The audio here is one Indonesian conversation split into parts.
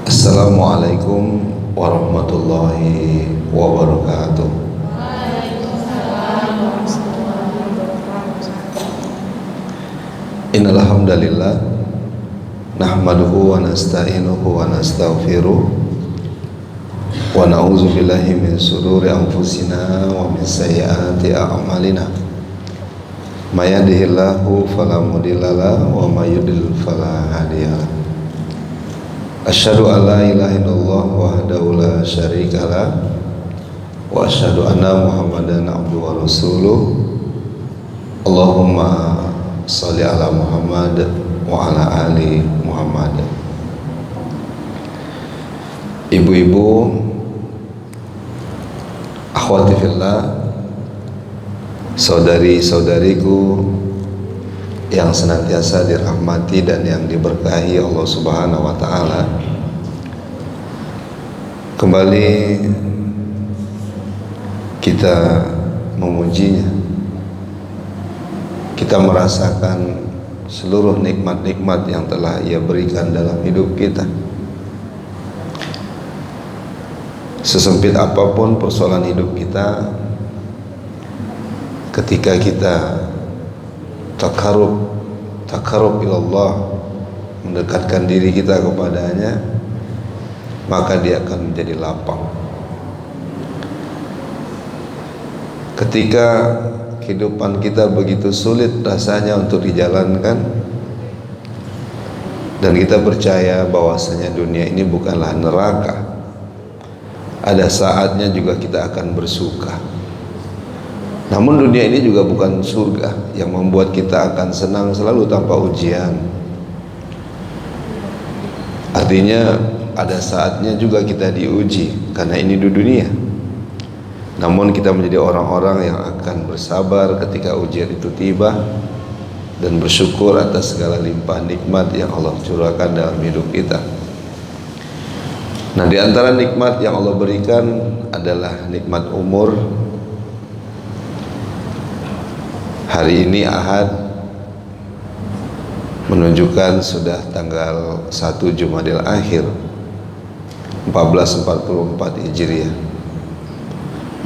Assalamualaikum warahmatullahi wabarakatuh. Innal hamdalillah nahmaduhu wa nasta'inuhu wa nastaghfiruh wa na'udzu billahi min shururi anfusina wa min sayyiati a'malina. May yahdihillahu fala mudhillalah wa may yudlil fala hadiyalah. Asyhadu an la ilaha illallah wahdahu la syarikalah wa asyhadu anna Muhammadan abduhu wa rasuluh. Allahumma shalli ala Muhammad wa ala ali Muhammad. Ibu-ibu, akhwati fillah, saudari-saudariku yang senantiasa dirahmati dan yang diberkahi Allah Subhanahu wa taala. Kembali kita memujinya. Kita merasakan seluruh nikmat-nikmat yang telah Ia berikan dalam hidup kita. Sesempit apapun persoalan hidup kita, ketika kita takarub ilallah, mendekatkan diri kita kepadanya, maka dia akan menjadi lapang. Ketika kehidupan kita begitu sulit rasanya untuk dijalankan, dan kita percaya bahwasanya dunia ini bukanlah neraka, ada saatnya juga kita akan bersuka. Namun dunia ini juga bukan surga yang membuat kita akan senang selalu tanpa ujian. Artinya ada saatnya juga kita diuji, karena ini di dunia. Namun kita menjadi orang-orang yang akan bersabar ketika ujian itu tiba, dan bersyukur atas segala limpah nikmat yang Allah curahkan dalam hidup kita. Nah, di antara nikmat yang Allah berikan adalah nikmat umur. Hari ini Ahad menunjukkan sudah tanggal 1 Jumadil Akhir 1444 Hijriah,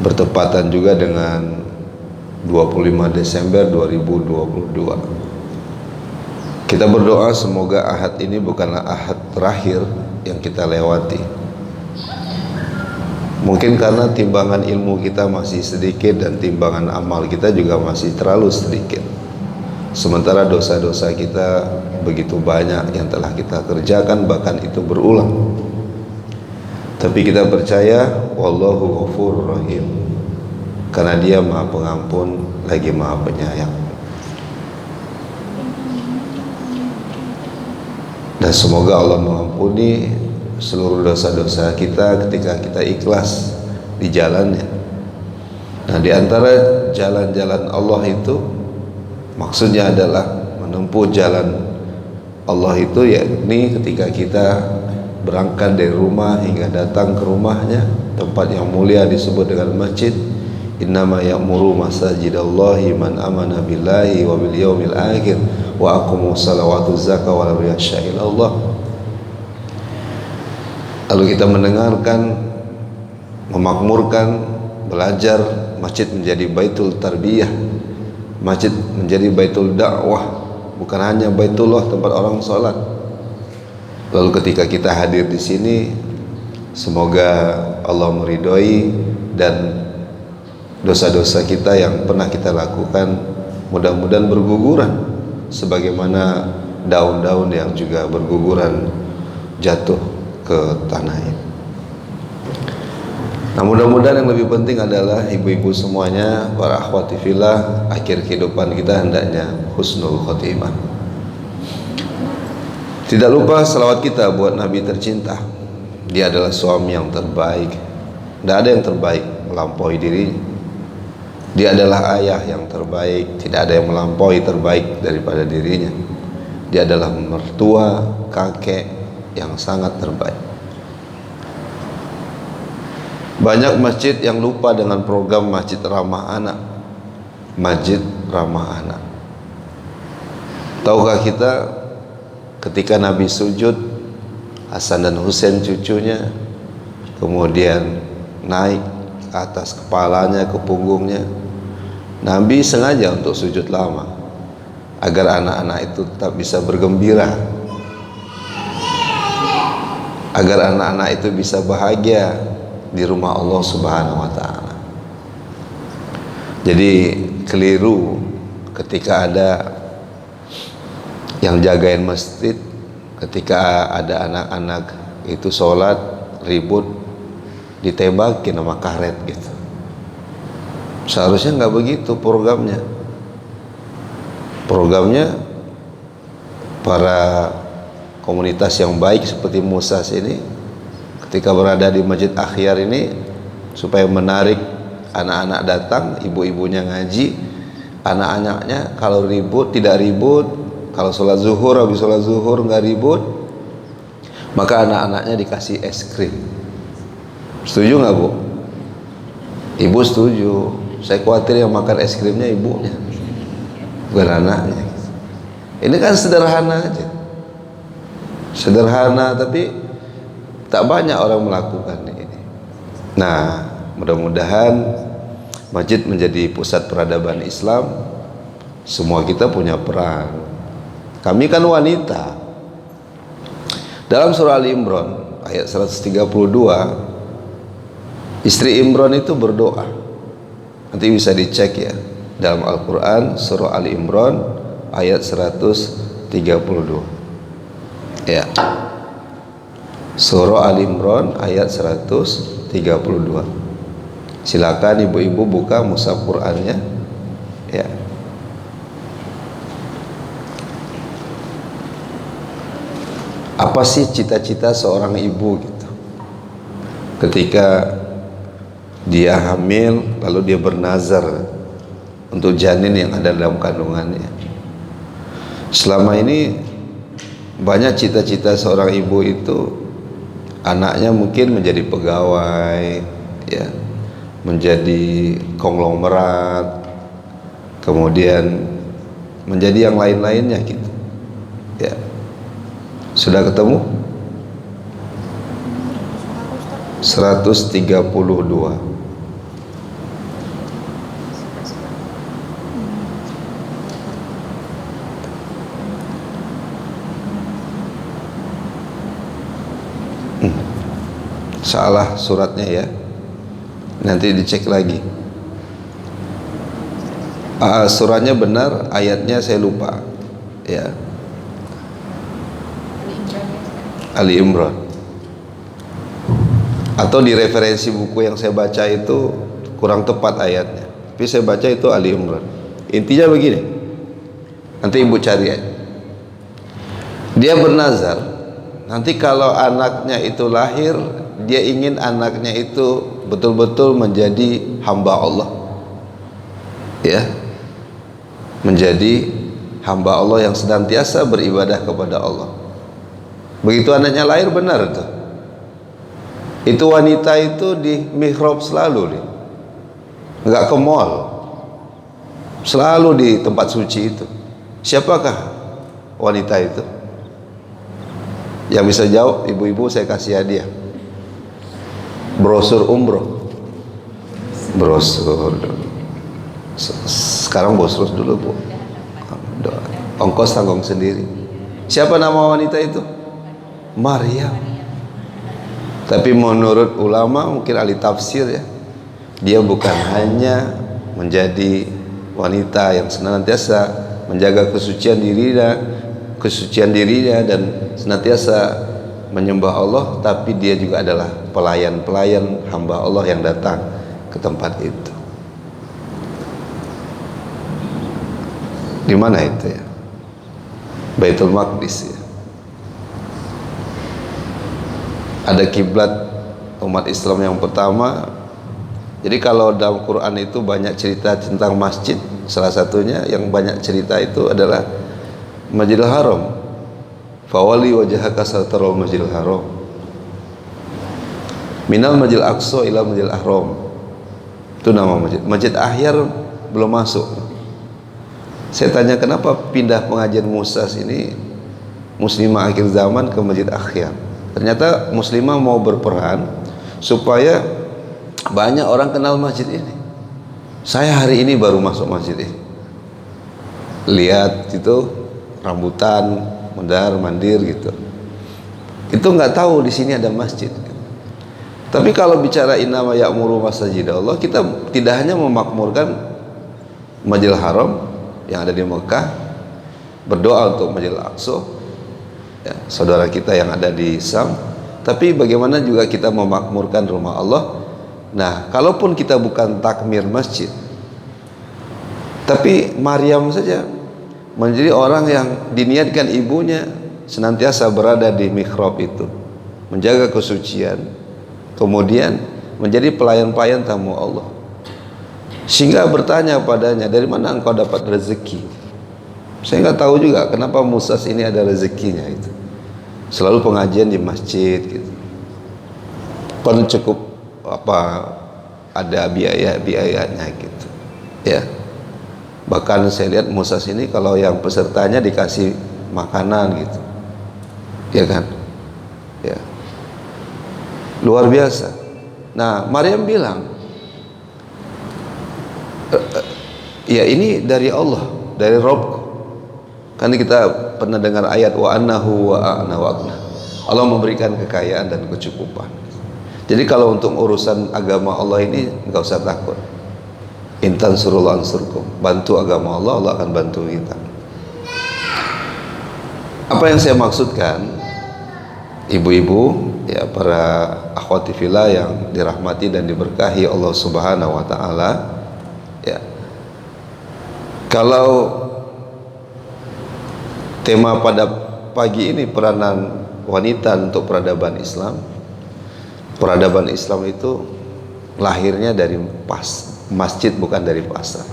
bertepatan juga dengan 25 Desember 2022. Kita berdoa semoga Ahad ini bukanlah Ahad terakhir yang kita lewati. Mungkin karena timbangan ilmu kita masih sedikit dan timbangan amal kita juga masih terlalu sedikit. Sementara dosa-dosa kita begitu banyak yang telah kita kerjakan, bahkan itu berulang. Tapi kita percaya wallahu ghafurur rahim, karena Dia Maha Pengampun lagi Maha Penyayang. Dan semoga Allah mengampuni seluruh dosa-dosa kita ketika kita ikhlas di jalannya. Nah, di antara jalan-jalan Allah itu, maksudnya adalah menempuh jalan Allah itu, yakni ketika kita berangkat dari rumah hingga datang ke rumahnya, tempat yang mulia disebut dengan masjid. Innama ya'muru masajidallahi man amana billahi wa bil yaumil akhir wa aqamus salawatu zakah wa lam yakhsha illallah. Lalu kita mendengarkan, memakmurkan, belajar, masjid menjadi baitul tarbiyah, masjid menjadi baitul dakwah, bukan hanya baitullah tempat orang sholat. Lalu ketika kita hadir di sini, semoga Allah meridhoi dan dosa-dosa kita yang pernah kita lakukan mudah-mudahan berguguran, sebagaimana daun-daun yang juga berguguran jatuh ke tanah ini. Nah, mudah-mudahan yang lebih penting adalah ibu-ibu semuanya, para akhwati fillah, akhir kehidupan kita hendaknya husnul khotimah. Tidak lupa salawat kita buat Nabi tercinta. Dia adalah suami yang terbaik. Tidak ada yang terbaik melampaui dirinya. Dia adalah ayah yang terbaik. Tidak ada yang melampaui terbaik daripada dirinya. Dia adalah mertua, kakek yang sangat terbaik. Banyak masjid yang lupa dengan program masjid ramah anak. Masjid ramah anak. Tahukah kita ketika Nabi sujud, Hasan dan Husain cucunya, kemudian naik ke atas kepalanya, ke punggungnya. Nabi sengaja untuk sujud lama agar anak-anak itu tetap bisa bergembira, agar anak-anak itu bisa bahagia di rumah Allah Subhanahu wa taala. Jadi keliru ketika ada yang jagain masjid, ketika ada anak-anak itu sholat ribut ditembakin sama karet gitu. Seharusnya nggak begitu programnya. Programnya para komunitas yang baik seperti Musas ini ketika berada di Masjid Akhyar ini supaya menarik anak-anak datang, ibu-ibunya ngaji, anak-anaknya kalau ribut tidak ribut, kalau sholat zuhur habis sholat zuhur nggak ribut, maka anak-anaknya dikasih es krim. Setuju nggak Bu? Ibu setuju. Saya khawatir yang makan es krimnya ibunya, bukan anaknya. Ini kan sederhana aja, sederhana tapi tak banyak orang melakukan ini. Nah, mudah-mudahan masjid menjadi pusat peradaban Islam. Semua kita punya peran. Kami kan wanita. Dalam surah Ali Imran ayat 132, istri Imran itu berdoa. Nanti bisa dicek ya dalam Al-Quran surah Ali Imran ayat 132 ya. Surah Ali Imran ayat 132. Silakan ibu-ibu buka mushaf Qur'annya ya. Apa sih cita-cita seorang ibu gitu ketika dia hamil lalu dia bernazar untuk janin yang ada dalam kandungannya? Selama ini banyak cita-cita seorang ibu itu, anaknya mungkin menjadi pegawai ya, menjadi konglomerat, kemudian menjadi yang lain-lainnya gitu ya. Sudah ketemu 132. Salah suratnya ya, nanti dicek lagi. Suratnya benar, ayatnya saya lupa ya. Ali Imran. Atau di referensi buku yang saya baca itu kurang tepat ayatnya, tapi saya baca itu Ali Imran. Intinya begini, nanti ibu cari aja. Dia bernazar, nanti kalau anaknya itu lahir, dia ingin anaknya itu betul-betul menjadi hamba Allah ya, menjadi hamba Allah yang senantiasa beribadah kepada Allah. Begitu anaknya lahir, benar tuh, itu wanita itu di mihrab selalu nih, nggak ke mall, selalu di tempat suci itu. Siapakah wanita itu? Yang bisa jawab ibu-ibu saya kasih hadiah brosur umroh. Brosur sekarang brosur dulu Bu, ongkos tanggung sendiri. Siapa nama wanita itu? Maryam. Tapi menurut ulama, mungkin ahli tafsir ya, dia bukan hanya menjadi wanita yang senantiasa menjaga kesucian dirinya dan senantiasa menyembah Allah, tapi dia juga adalah pelayan-pelayan hamba Allah yang datang ke tempat itu. Di mana itu ya? Baitul Maqdis ya. Ada kiblat umat Islam yang pertama. Jadi kalau dalam Quran itu banyak cerita tentang masjid, salah satunya yang banyak cerita itu adalah Masjidil Haram. Fawali wajhaka satral Masjidil Haram, minal Masjidil Aqsa ila Masjidil Haram. Itu nama masjid. Masjid Akhyar belum masuk. Saya tanya kenapa pindah pengajian Musas ini Muslimah akhir zaman ke Masjid Akhyar. Ternyata muslimah mau berperan supaya banyak orang kenal masjid ini. Saya hari ini baru masuk masjid ini, lihat itu rambutan, mondar-mandir gitu. Itu nggak tahu di sini ada masjid. Tapi kalau bicara innama ya'muru masajid Allah, kita tidak hanya memakmurkan Masjidil Haram yang ada di Mekah, berdoa untuk Masjidil Aqsa, ya, saudara kita yang ada di Sam, tapi bagaimana juga kita memakmurkan rumah Allah. Nah, kalaupun kita bukan takmir masjid, tapi Maryam saja menjadi orang yang diniatkan ibunya senantiasa berada di mihrab itu, menjaga kesucian, kemudian menjadi pelayan-pelayan tamu Allah, sehingga bertanya padanya, dari mana engkau dapat rezeki? Saya nggak tahu juga kenapa Musas ini ada rezekinya itu. Selalu pengajian di masjid gitu. Kan cukup ada biayanya gitu. Ya. Bahkan saya lihat Musas ini kalau yang pesertanya dikasih makanan gitu. Ya kan? Ya. Luar biasa. Nah, Maryam bilang, ya ini dari Allah, dari Rabbku. Kan kita pernah dengar ayat wa annahu wa a'na wa aqna. Allah memberikan kekayaan dan kecukupan. Jadi kalau untuk urusan agama Allah ini enggak usah takut. Intan surullah ansurkum. Bantu agama Allah, Allah akan bantu kita. Apa yang saya maksudkan, ibu-ibu, ya para akhwati fillah yang dirahmati dan diberkahi Allah Subhanahu wa taala, ya. Kalau tema pada pagi ini peranan wanita untuk peradaban Islam. Peradaban Islam itu lahirnya dari masjid, bukan dari pasar.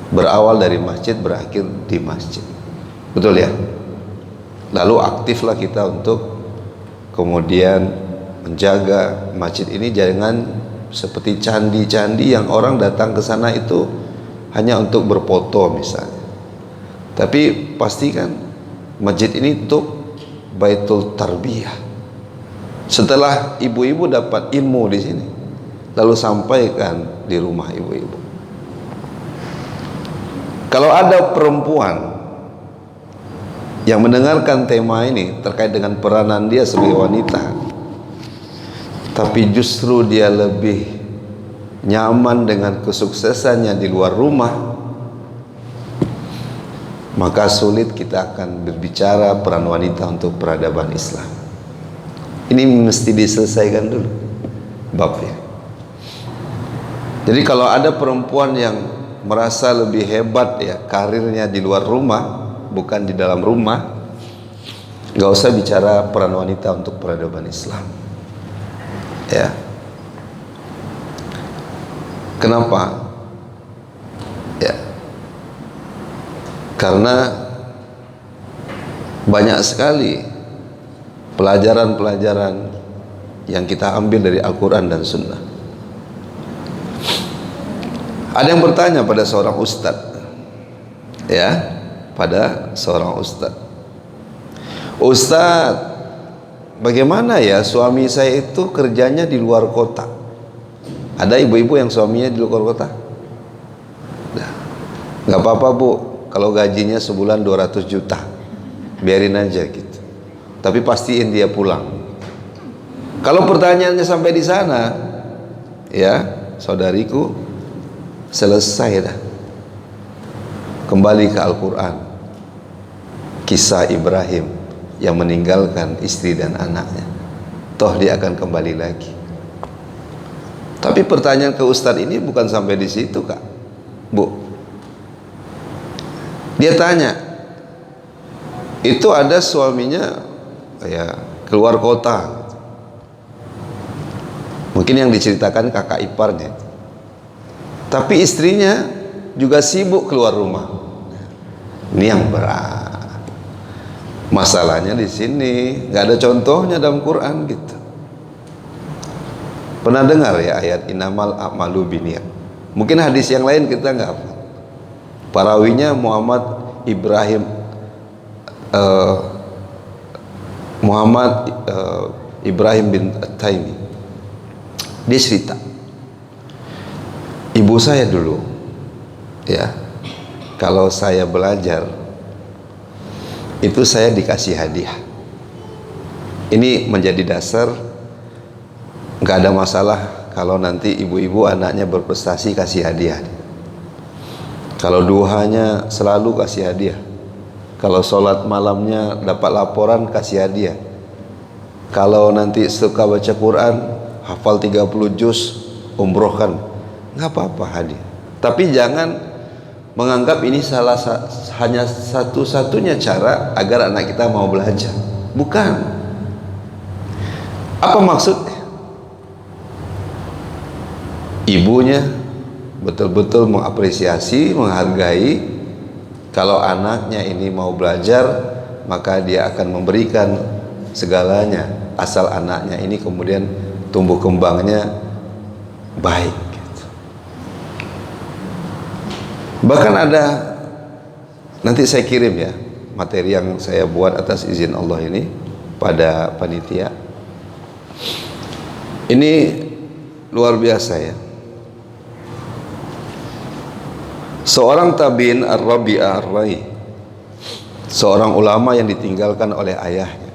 Berawal dari masjid, berakhir di masjid. Betul ya? Lalu aktiflah kita untuk kemudian menjaga masjid ini jangan seperti candi-candi yang orang datang ke sana itu hanya untuk berfoto misalnya. Tapi pastikan masjid ini untuk baitul tarbiyah. Setelah ibu-ibu dapat ilmu di sini, lalu sampaikan di rumah ibu-ibu. Kalau ada perempuan yang mendengarkan tema ini terkait dengan peranan dia sebagai wanita, tapi justru dia lebih nyaman dengan kesuksesannya di luar rumah, maka sulit kita akan berbicara peran wanita untuk peradaban Islam. Ini mesti diselesaikan dulu babnya. Jadi kalau ada perempuan yang merasa lebih hebat ya karirnya di luar rumah, bukan di dalam rumah, nggak usah bicara peran wanita untuk peradaban Islam. Ya. Kenapa? Ya. Karena banyak sekali pelajaran-pelajaran yang kita ambil dari Al-Quran dan Sunnah. Ada yang bertanya pada seorang ustadz, ya, pada seorang ustadz, Ustadz, bagaimana ya suami saya itu kerjanya di luar kota? Ada ibu-ibu yang suaminya di luar kota? Nah, nggak apa-apa bu, kalau gajinya sebulan 200 juta, biarin aja gitu. Tapi pastiin dia pulang. Kalau pertanyaannya sampai di sana, ya saudariku, selesai dah. Kembali ke Al-Quran, kisah Ibrahim yang meninggalkan istri dan anaknya. Toh dia akan kembali lagi. Tapi pertanyaan ke Ustadz ini bukan sampai di situ kak, bu. Dia tanya, itu ada suaminya ya keluar kota, mungkin yang diceritakan kakak iparnya, tapi istrinya juga sibuk keluar rumah. Ini yang berat. Masalahnya di sini nggak ada contohnya dalam Quran gitu. Pernah dengar ya ayat innamal a'malu binniyat? Mungkin hadis yang lain kita nggak hafal. Perawinya Muhammad Ibrahim Muhammad Ibrahim bin At-Taimi, dia cerita, ibu saya dulu, ya, kalau saya belajar itu saya dikasih hadiah. Ini menjadi dasar, nggak ada masalah kalau nanti ibu-ibu anaknya berprestasi kasih hadiah. Kalau duhanya selalu kasih hadiah. Kalau sholat malamnya dapat laporan kasih hadiah. Kalau nanti suka baca Quran, hafal 30 juz, umrohkan, nggak apa-apa hadiah. Tapi jangan menganggap ini hanya satu-satunya cara agar anak kita mau belajar. Bukan. Apa maksudnya? Ibunya betul-betul mengapresiasi, menghargai kalau anaknya ini mau belajar, maka dia akan memberikan segalanya, asal anaknya ini kemudian tumbuh kembangnya baik gitu. Bahkan ada, nanti saya kirim ya materi yang saya buat atas izin Allah ini pada panitia. Ini luar biasa ya. Seorang tabi'in Ar-Rabi'ah Ar-Rai, seorang ulama yang ditinggalkan oleh ayahnya.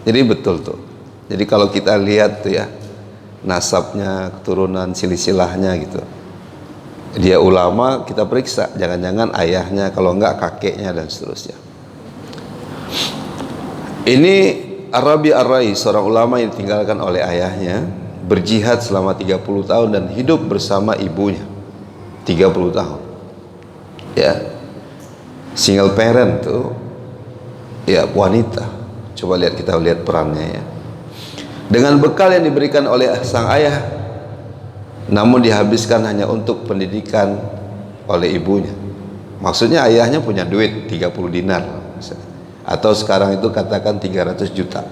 Jadi betul tuh. Jadi kalau kita lihat tuh ya, nasabnya, keturunan, silsilahnya gitu, dia ulama, kita periksa, jangan-jangan ayahnya, kalau enggak kakeknya dan seterusnya. Ini Ar-Rabi' Ar-Rai, seorang ulama yang ditinggalkan oleh ayahnya, berjihad selama 30 tahun dan hidup bersama ibunya 30 tahun. Ya, single parent tuh, ya, wanita. Coba lihat, kita lihat perannya ya. Dengan bekal yang diberikan oleh sang ayah, namun dihabiskan hanya untuk pendidikan oleh ibunya. Maksudnya ayahnya punya duit 30 dinar, atau sekarang itu katakan 300 juta.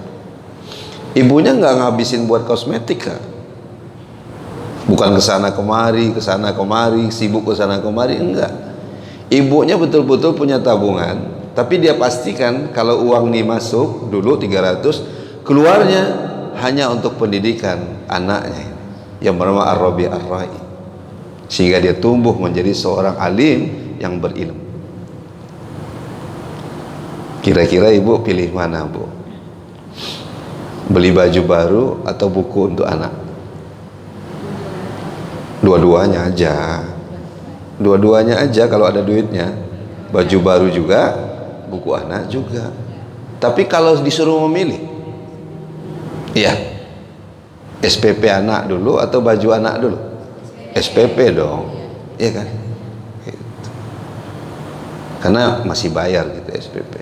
Ibunya nggak ngabisin buat kosmetik kan? Bukan kesana kemari, sibuk kesana kemari, enggak. Ibunya betul-betul punya tabungan, tapi dia pastikan kalau uang ini masuk dulu 300, keluarnya hanya untuk pendidikan anaknya yang bernama Ar-Rabi' Ar-Rai, sehingga dia tumbuh menjadi seorang alim yang berilmu. Kira-kira ibu pilih mana, Bu? Beli baju baru atau buku untuk anak? Dua-duanya aja. Dua-duanya aja kalau ada duitnya. Baju baru juga, buku anak juga. Tapi kalau disuruh memilih, iya, SPP anak dulu atau baju anak dulu? SPP dong, iya kan? Gitu. Karena masih bayar gitu SPP.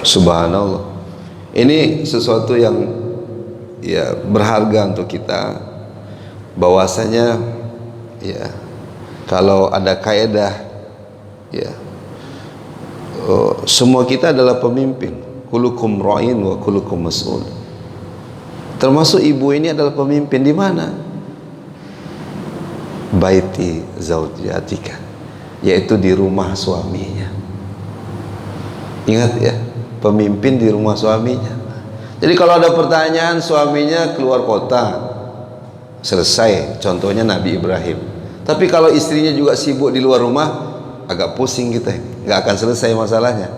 Subhanallah. Ini sesuatu yang ya berharga untuk kita, bahwasanya ya, kalau ada kaidah ya, semua kita adalah pemimpin. Kullukum ra'in wa kullukum mas'ul. Termasuk ibu ini adalah pemimpin di mana? Baiti zaujatika, yaitu di rumah suaminya. Ingat ya, pemimpin di rumah suaminya. Jadi kalau ada pertanyaan, suaminya keluar kota, selesai. Contohnya Nabi Ibrahim. Tapi kalau istrinya juga sibuk di luar rumah, agak pusing kita, nggak akan selesai masalahnya.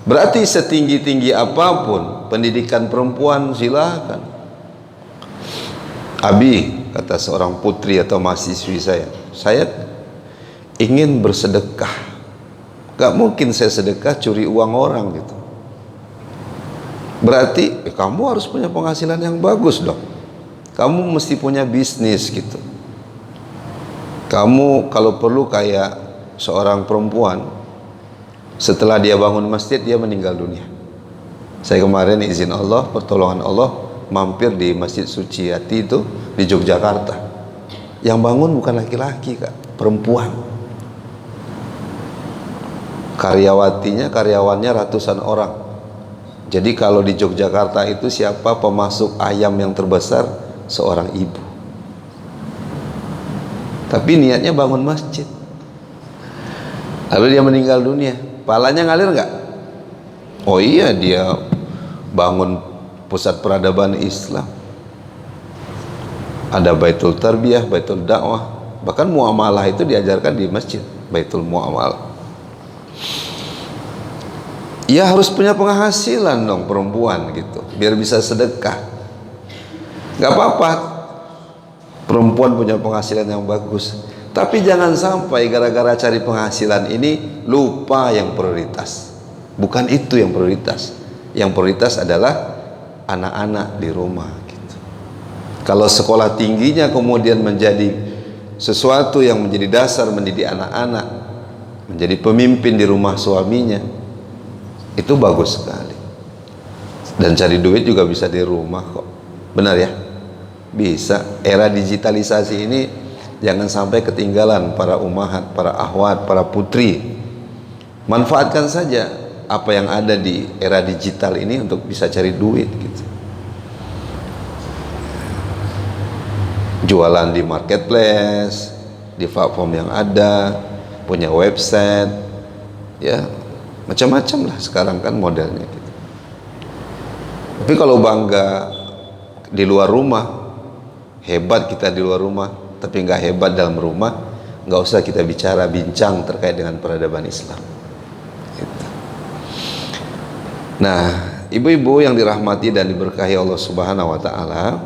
Berarti setinggi-tinggi apapun pendidikan perempuan, silakan. Abi, kata seorang putri atau mahasiswi saya ingin bersedekah. Gak mungkin saya sedekah curi uang orang gitu. Berarti kamu harus punya penghasilan yang bagus dong. Kamu mesti punya bisnis gitu. Kamu kalau perlu kayak seorang perempuan, setelah dia bangun masjid dia meninggal dunia. Saya kemarin izin Allah, pertolongan Allah, mampir di Masjid Suci Hati itu di Yogyakarta. Yang bangun bukan laki-laki Kak, perempuan. Karyawannya ratusan orang. Jadi kalau di Yogyakarta itu siapa pemasok ayam yang terbesar? Seorang ibu. Tapi niatnya bangun masjid. Lalu dia meninggal dunia. Pahalanya ngalir nggak? Oh iya, dia bangun pusat peradaban Islam. Ada Baitul Tarbiyah, Baitul Dakwah, bahkan muamalah itu diajarkan di masjid, Baitul Muamalah. Ya harus punya penghasilan dong perempuan gitu, biar bisa sedekah. Gak apa-apa perempuan punya penghasilan yang bagus, tapi jangan sampai gara-gara cari penghasilan ini lupa yang prioritas. Bukan itu yang prioritas. Yang prioritas adalah anak-anak di rumah gitu. Kalau sekolah tingginya kemudian menjadi sesuatu yang menjadi dasar mendidik anak-anak, menjadi pemimpin di rumah suaminya, itu bagus sekali. Dan cari duit juga bisa di rumah kok. Benar ya? Bisa. Era digitalisasi ini jangan sampai ketinggalan para ummahat, para akhwat, para putri. Manfaatkan saja apa yang ada di era digital ini untuk bisa cari duit gitu. Jualan di marketplace, di platform yang ada, punya website, ya macam-macam lah sekarang kan modelnya gitu. Tapi kalau bangga di luar rumah, hebat kita di luar rumah, tapi nggak hebat dalam rumah, nggak usah kita bincang terkait dengan peradaban Islam gitu. Nah, ibu-ibu yang dirahmati dan diberkahi Allah Subhanahu wa taala,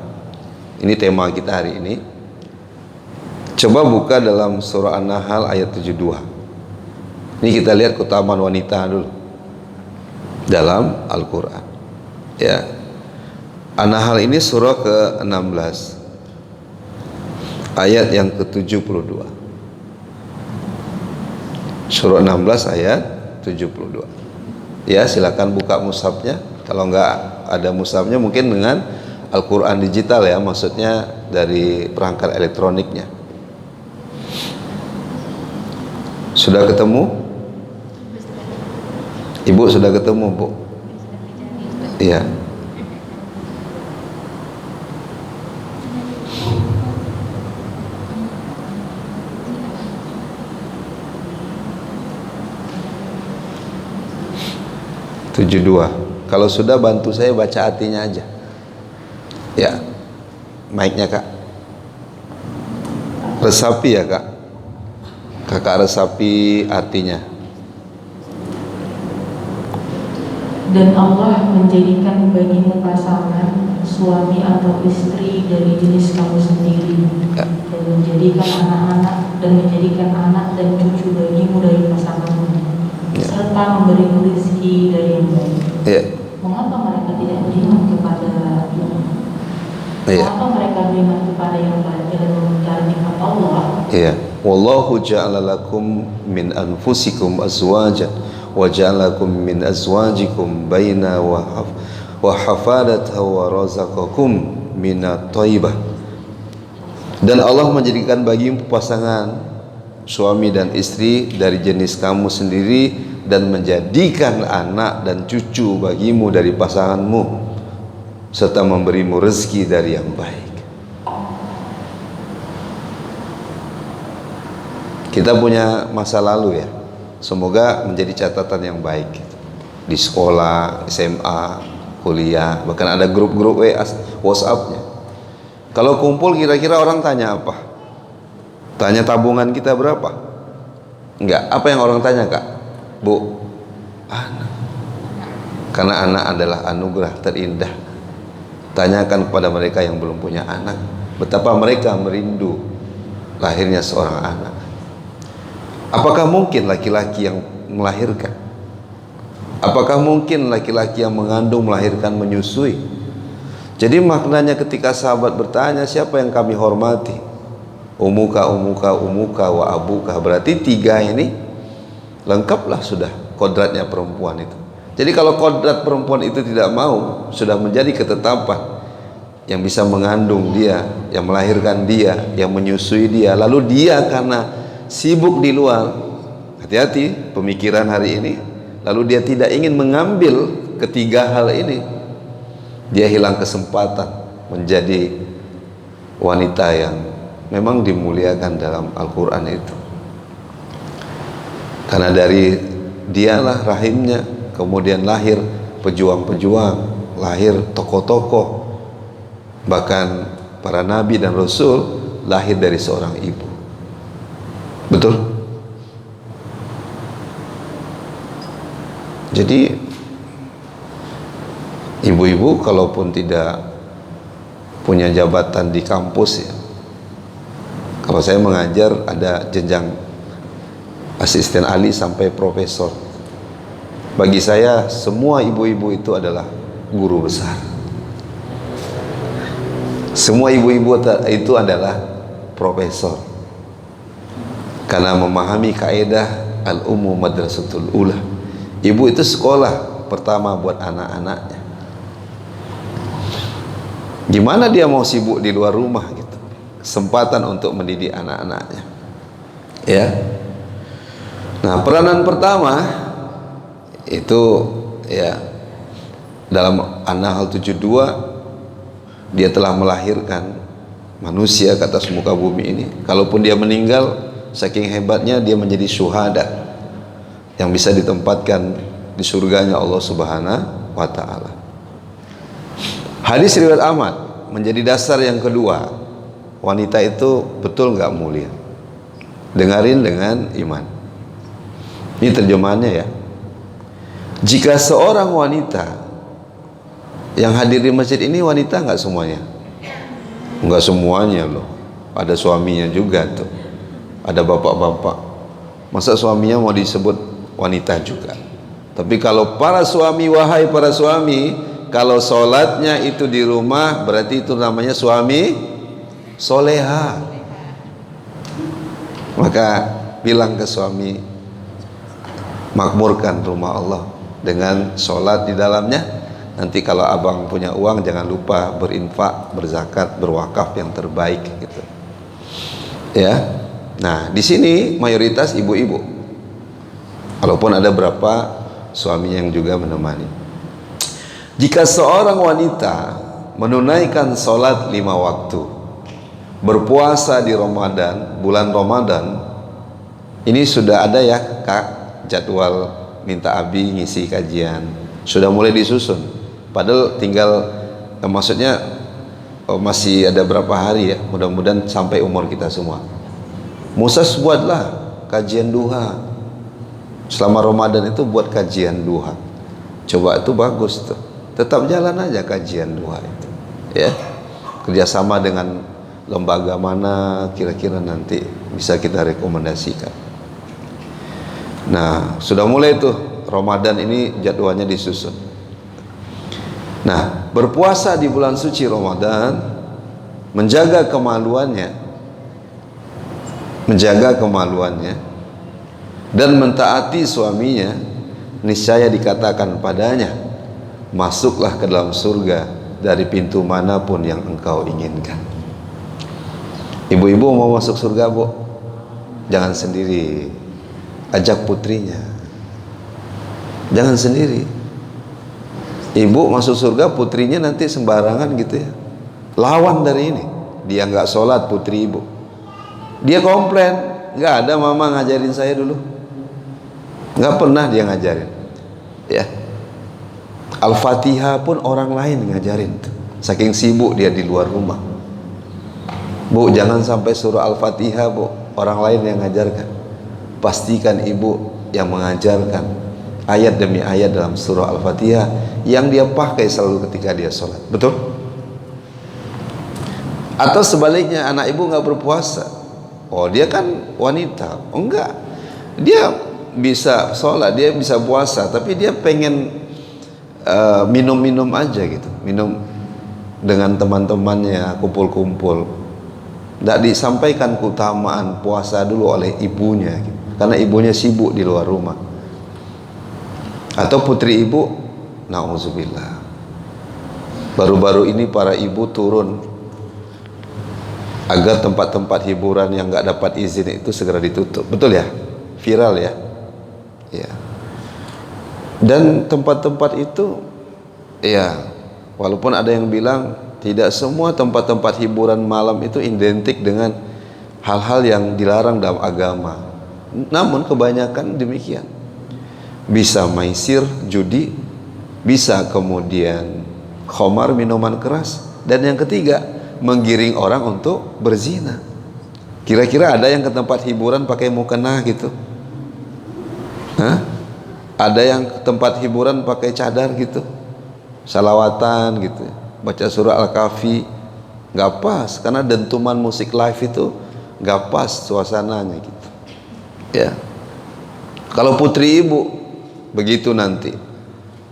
ini tema kita hari ini. Coba buka dalam surah An-Nahl ayat 72. Ini kita lihat keutamaan wanita dulu dalam Al-Qur'an. Ya. An-Nahl ini surah ke-16. Ayat yang ke-72. Surah 16 ayat 72. Ya, silakan buka mushafnya. Kalau enggak ada mushafnya mungkin dengan Al-Quran digital ya, maksudnya dari perangkat elektroniknya. Sudah ketemu? Ibu sudah ketemu, Bu? Iya. Tujuh dua. Kalau sudah bantu saya baca artinya aja. Ya, mic-nya Kak. Resapi ya Kak. Kakak resapi artinya. Dan Allah menjadikan bagimu pasangan, suami atau istri dari jenis kamu sendiri, Ya. dan menjadikan anak-anak dan menjadikan anak dan cucu bagimu dari pasanganmu, Ya. serta memberimu rezeki dari yang baik. Ya. Mengapa mereka tidak beriman kepada Ya. Mengapa mereka beriman kepada yang baik dan mengingkari nikmat Allah? Iya. Wallahu ja'ala lakum min anfusikum azwajan wa ja'alakum min azwajikum baina wa hafadatan wa razaqakum minat thayyibah. Dan Allah menjadikan bagimu pasangan suami dan istri dari jenis kamu sendiri dan menjadikan anak dan cucu bagimu dari pasanganmu serta memberimu rezeki dari yang baik. Kita punya masa lalu ya, semoga menjadi catatan yang baik gitu. Di sekolah, SMA, kuliah, bahkan ada grup-grup WhatsApp-nya. Kalau kumpul kira-kira orang tanya apa? Tanya tabungan kita berapa? Enggak, apa yang orang tanya Kak? Bu, anak. Karena anak adalah anugerah terindah. Tanyakan kepada mereka yang belum punya anak, betapa mereka merindu lahirnya seorang anak. Apakah mungkin laki-laki yang melahirkan? Apakah mungkin laki-laki yang mengandung, melahirkan, menyusui? Jadi maknanya ketika sahabat bertanya, siapa yang kami hormati? Umuka, umuka, umuka, wa abuka. Berarti tiga ini lengkaplah sudah kodratnya perempuan itu. Jadi kalau kodrat perempuan itu tidak mau, sudah menjadi ketetapan yang bisa mengandung dia, yang melahirkan dia, yang menyusui dia, lalu dia karena sibuk di luar, hati-hati pemikiran hari ini, lalu dia tidak ingin mengambil ketiga hal ini, dia hilang kesempatan menjadi wanita yang memang dimuliakan dalam Al-Quran itu. Karena dari dialah rahimnya kemudian lahir pejuang-pejuang, lahir tokoh-tokoh, bahkan para nabi dan rasul lahir dari seorang ibu. Betul? Jadi ibu-ibu kalaupun tidak punya jabatan di kampus ya, kalau saya mengajar ada jenjang asisten ahli sampai profesor. Bagi saya semua ibu-ibu itu adalah guru besar. Semua ibu-ibu itu adalah profesor, karena memahami kaidah al-ummu madrasatul ula. Ibu itu sekolah pertama buat anak-anaknya. Gimana dia mau sibuk di luar rumah gitu, kesempatan untuk mendidik anak-anaknya ya. Nah, peranan pertama itu ya, dalam An-Nahl 72, dia telah melahirkan manusia ke atas muka bumi ini. Kalaupun dia meninggal, saking hebatnya dia menjadi syuhada yang bisa ditempatkan di surganya Allah Subhanahu wa ta'ala. Hadis riwayat Ahmad menjadi dasar yang kedua, wanita itu betul nggak mulia. Dengarin dengan iman. Ini terjemahannya ya. Jika seorang wanita yang hadir di masjid ini wanita, nggak semuanya? Nggak semuanya loh. Ada suaminya juga tuh. Ada bapak-bapak. Masa suaminya mau disebut wanita juga? Tapi kalau para suami, wahai para suami, kalau sholatnya itu di rumah, berarti itu namanya suami soleha. Maka bilang ke suami, makmurkan rumah Allah dengan sholat di dalamnya. Nanti kalau abang punya uang, jangan lupa berinfak, berzakat, berwakaf yang terbaik gitu ya. Nah, di sini mayoritas ibu-ibu, walaupun ada berapa suaminya yang juga menemani. Jika seorang wanita menunaikan sholat 5 waktu, berpuasa di Ramadan, bulan Ramadan, ini sudah ada ya Kak, jadwal minta Abi ngisi kajian, sudah mulai disusun. Padahal tinggal maksudnya masih ada berapa hari ya, mudah-mudahan sampai umur kita semua. Musas buatlah kajian duha selama Ramadan itu, buat kajian duha. Coba itu bagus tuh. Tetap jalan aja kajian duha itu ya, kerjasama dengan lembaga mana kira-kira nanti bisa kita rekomendasikan. Nah, sudah mulai tuh Ramadan ini jadwalnya disusun. Nah, berpuasa di bulan suci Ramadan, menjaga kemaluannya dan mentaati suaminya, niscaya dikatakan padanya, masuklah ke dalam surga dari pintu manapun yang engkau inginkan. Ibu-ibu mau masuk surga, Bu? Jangan sendiri, ajak putrinya. Jangan sendiri. Ibu masuk surga, putrinya nanti sembarangan gitu ya, lawan dari ini. Dia nggak sholat, putri ibu, dia komplain, nggak ada mama ngajarin saya dulu, nggak pernah dia ngajarin ya. Al-Fatihah pun orang lain ngajarin tuh, saking sibuk dia di luar rumah. Bu, jangan sampai surah Al-Fatihah, Bu, orang lain yang ngajarkan. Pastikan ibu yang mengajarkan ayat demi ayat dalam surah Al-Fatihah yang dia pakai selalu ketika dia sholat. Betul? Atau sebaliknya, anak ibu nggak berpuasa, oh dia kan wanita, oh enggak, dia bisa sholat, dia bisa puasa, tapi dia pengen minum-minum aja gitu, minum dengan teman-temannya, kumpul-kumpul. Tidak disampaikan keutamaan puasa dulu oleh ibunya gitu, karena ibunya sibuk di luar rumah. Atau putri ibu, na'udzubillah, baru-baru ini para ibu turun agar tempat-tempat hiburan yang nggak dapat izin itu segera ditutup. Betul ya? Viral ya? Ya. Dan tempat-tempat itu ya, walaupun ada yang bilang tidak semua tempat-tempat hiburan malam itu identik dengan hal-hal yang dilarang dalam agama, namun kebanyakan demikian. bisa maisir, judi, bisa kemudian khamar, minuman keras, dan yang ketiga menggiring orang untuk berzina. Kira-kira ada yang ke tempat hiburan pakai mukena gitu? Hah? Ada yang ke tempat hiburan pakai cadar gitu, salawatan gitu, baca surah Al-Kahfi? Nggak pas, karena dentuman musik live itu nggak pas suasananya gitu ya. Kalau putri ibu begitu nanti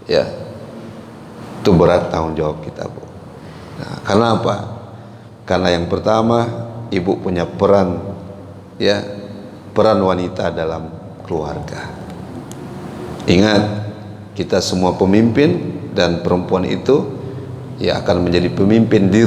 ya, itu berat tanggung jawab kita, Bu. Nah, karena apa? Karena yang pertama, ibu punya peran ya, peran wanita dalam keluarga. Ingat, kita semua pemimpin, dan perempuan itu ya akan menjadi pemimpin di